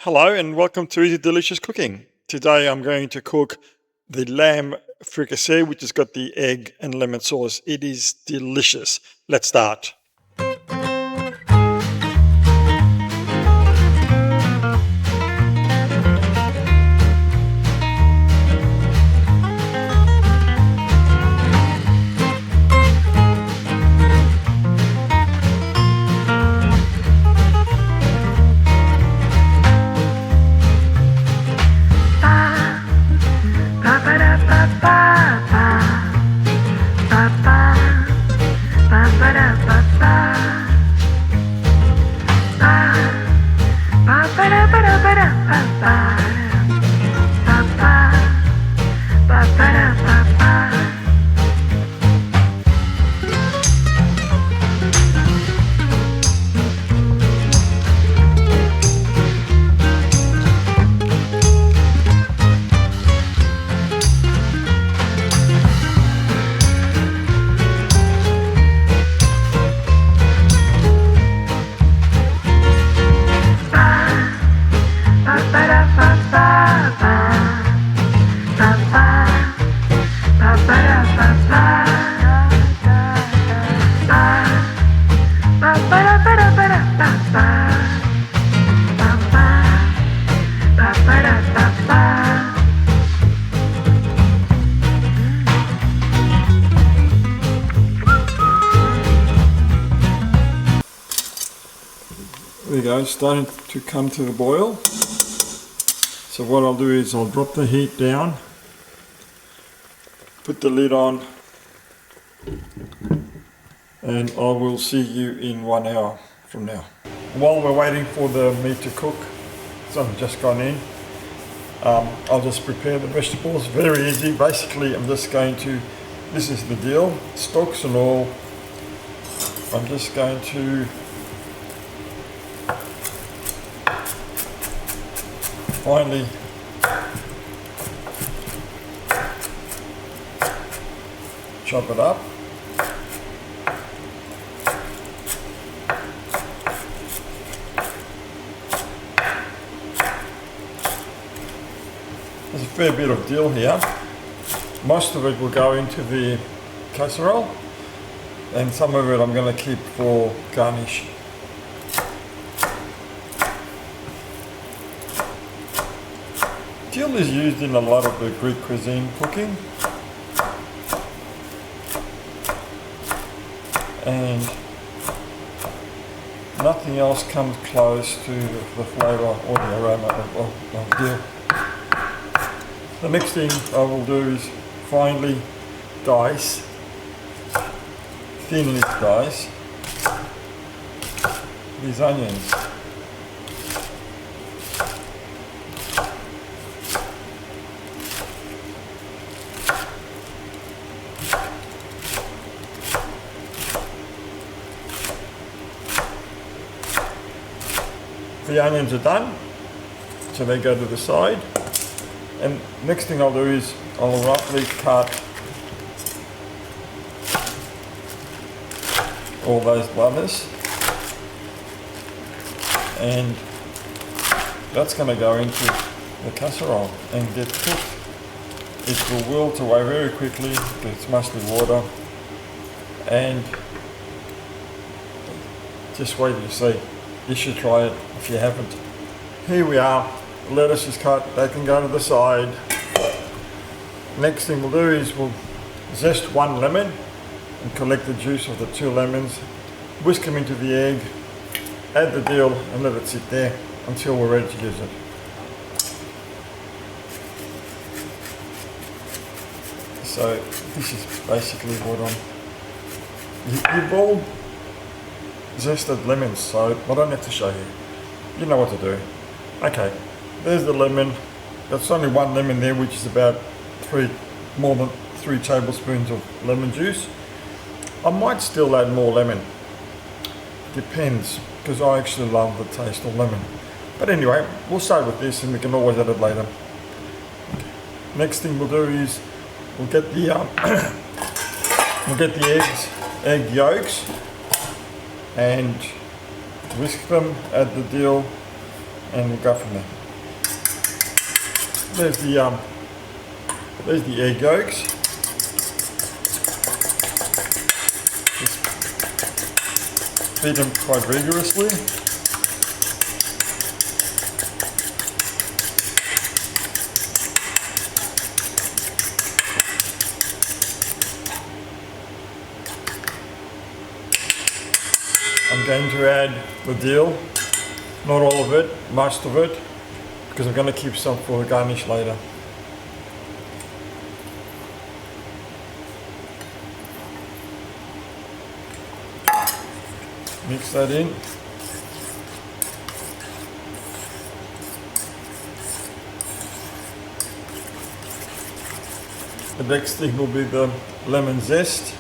Hello and welcome to Easy Delicious Cooking. Today I'm going to cook the lamb fricassee, which has got the egg and lemon sauce. It is delicious. Let's start. There we go, it's starting to come to the boil. So what I'll do is I'll drop the heat down, put the lid on, and I will see you in 1 hour from now. While we're waiting for the meat to cook, it's only just gone in, I'll just prepare the vegetables. Very easy. Basically I'm just going to, this is the deal, stalks and all, I'm just going to finally chop it up. There's a fair bit of dill here. Most of it will go into the casserole and some of it I'm going to keep for garnish. Dill is used in a lot of the Greek cuisine cooking, and nothing else comes close to the flavour or the aroma of dill. The next thing I will do is finely dice, thinly dice, these onions. The onions are done, so they go to the side. And next thing I'll do is I'll roughly cut all those lettuce, and that's going to go into the casserole and get cooked. It will wilt away very quickly because it's mostly water, and just wait to see. You should try it if you haven't. Here we are, the lettuce is cut, they can go to the side. Next thing we'll do is we'll zest 1 lemon and collect the juice of the 2 lemons, whisk them into the egg, add the dill and let it sit there until we're ready to use it. So this is basically what you've all zested lemons, so I don't have to show you. You know what to do. Okay, there's the lemon. That's only 1 lemon there, which is about more than 3 tablespoons of lemon juice. I might still add more lemon. Depends, because I actually love the taste of lemon. But anyway, we'll start with this and we can always add it later. Next thing we'll do is we'll get the egg yolks, and whisk them, add the dill, and we'll go from there. There's the egg yolks. Just beat them quite vigorously. I'm going to add the dill, not all of it, most of it, because I'm going to keep some for the garnish later. Mix that in. The next thing will be the lemon zest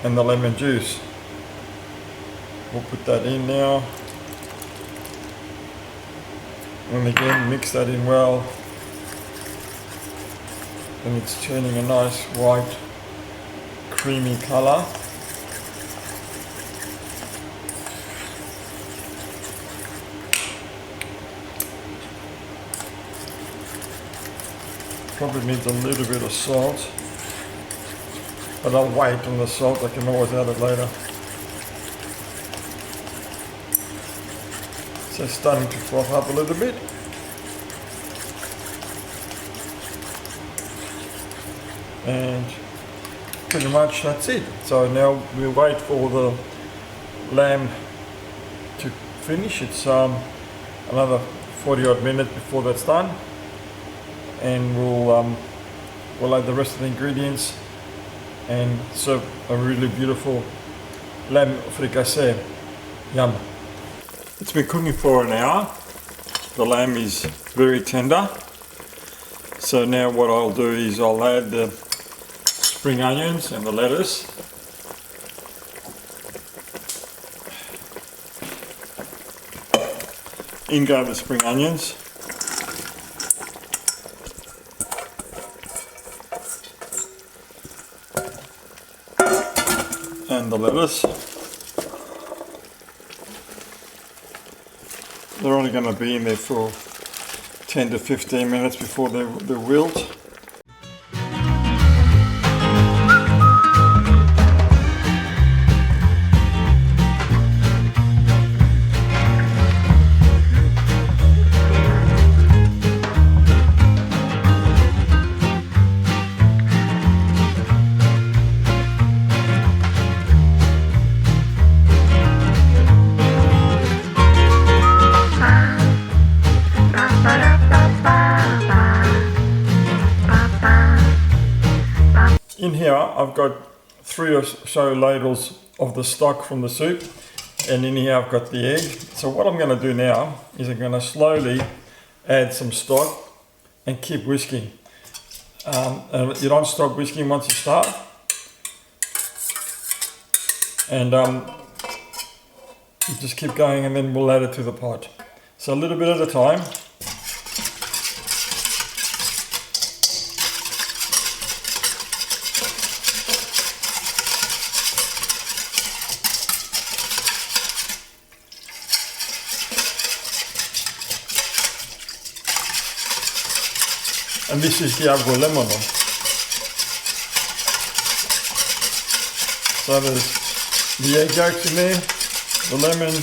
and the lemon juice. We'll put that in now. And again, mix that in well. And it's turning a nice white, creamy colour. Probably needs a little bit of salt. But I'll wait on the salt, I can always add it later. So it's starting to froth up a little bit. And pretty much that's it. So now we'll wait for the lamb to finish. It's another 40 odd minutes before that's done. And we'll add the rest of the ingredients and serve a really beautiful lamb fricassee. Yum. It's been cooking for an hour. The lamb is very tender. So now what I'll do is I'll add the spring onions and the lettuce. In go the spring onions. And the lettuce. They're only going to be in there for 10 to 15 minutes before they wilt. In here I've got 3 or so ladles of the stock from the soup, and in here I've got the egg. So what I'm going to do now is I'm going to slowly add some stock and keep whisking. And you don't stop whisking once you start. And you just keep going, and then we'll add it to the pot. So a little bit at a time. And this is the Avgolemono. So there's the egg yolks in there, the lemon,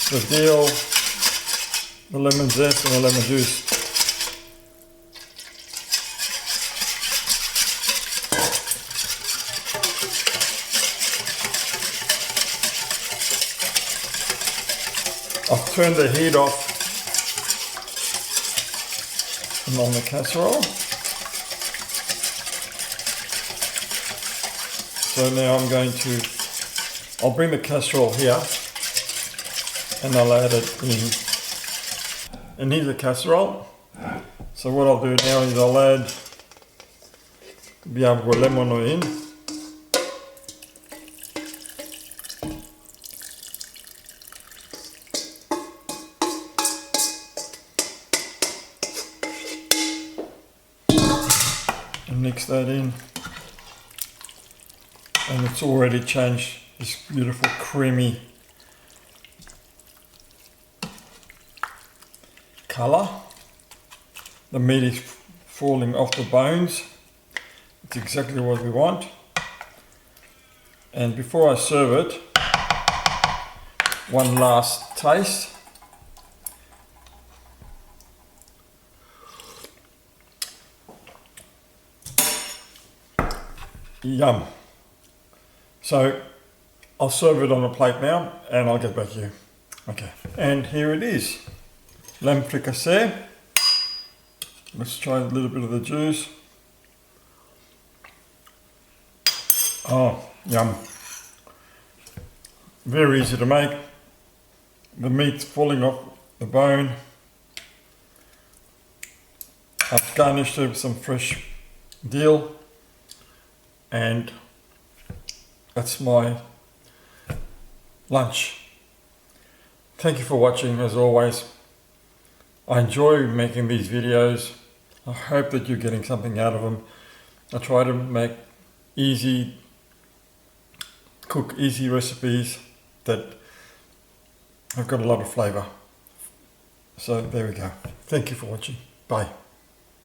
the dill, the lemon zest and the lemon juice. I've turned the heat off on the casserole. So now I'll bring the casserole here and I'll add it in. And here's the casserole. So what I'll do now is I'll add the Avgolemono in. Mix that in, and it's already changed this beautiful creamy colour. The meat is falling off the bones. It's exactly what we want. And before I serve it, one last taste. Yum. So I'll serve it on a plate now and I'll get back to you. Okay, and here it is. Lamb fricassee. Let's try a little bit of the juice. Oh, yum. Very easy to make. The meat's falling off the bone. I've garnished it with some fresh dill. And that's my lunch. Thank you for watching as always. I enjoy making these videos. I hope that you're getting something out of them. I try to cook easy recipes that have got a lot of flavour. So there we go. Thank you for watching. Bye.